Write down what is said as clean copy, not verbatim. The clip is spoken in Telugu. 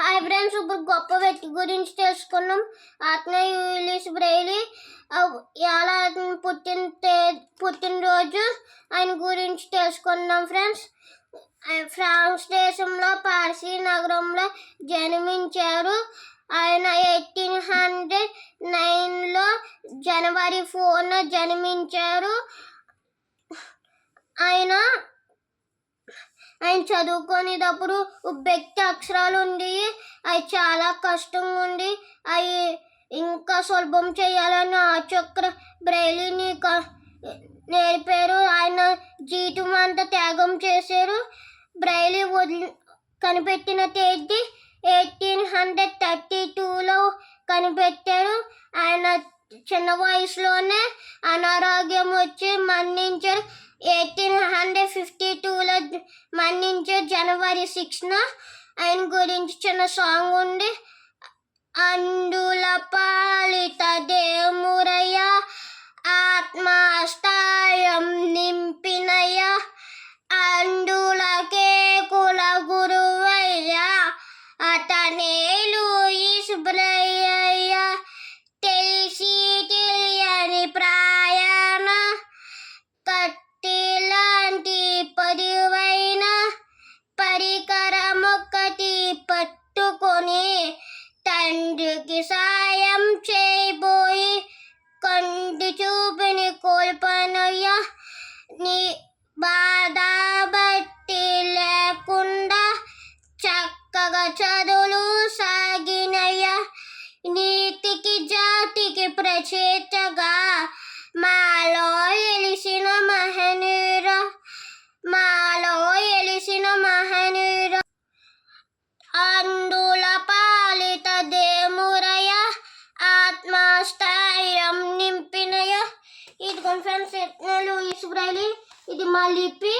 హాయ్ ఫ్రెండ్స్, ఇప్పుడు గొప్ప వ్యక్తి గురించి తెలుసుకున్నాం. ఆత్మీయ యూలియస్ బ్రెయిలీ. ఎలా పుట్టినరోజు ఆయన గురించి తెలుసుకున్నాం ఫ్రెండ్స్. ఫ్రాన్స్ దేశంలో పార్సీ నగరంలో జన్మించారు. ఆయన 1809లో జనవరి 4న జన్మించారు. ఆయన చదువుకునేటప్పుడు వ్యక్తి అక్షరాలు ఉండి అవి చాలా కష్టంగా ఉండి అవి ఇంకా సులభం చేయాలని ఆచక్ర బ్రెయిలీని నేర్పారు. ఆయన జీవితం అంతా త్యాగం చేశారు. బ్రెయిలీ కనిపెట్టిన తేదీ 1832లో కనిపెట్టారు. ఆయన చిన్న వయసులోనే అనారోగ్యం వచ్చి మరణించారు. 1852లో మరణించారు జనవరి 6న. ఆయన గురించి చిన్న సాంగ్ ఉంది. అందుల పాలిత దేమురయ్య, ఆత్మస్థాయం నింపినయ్య, అందులకే కుల గురువయ్య, అతనే లూయిస్ బ్రెయిలీ. తెలిసి తెలియని ప్రాయాణ కత్తిలాంటి పదివైన పరికరమొక్కటి పట్టుకొని తండ్రికి సాయం చేయబోయి కంటి చూపుని కోల్పోనయ్యా. నీ బాధ బట్టి లేకుండా చక్కగా చదువులు సాగినయ్యా. నీతికి జాతికి ప్రచేతగా మాలో ఎలిసిన మహనీయురా, అందుల పాలిత దేమురయ్య, ఆత్మస్థైర్యం నింపినయ్య. ఇది ఫ్రెండ్స్ లూయిస్ బ్రెయిలీ. ఇది మా లిపి.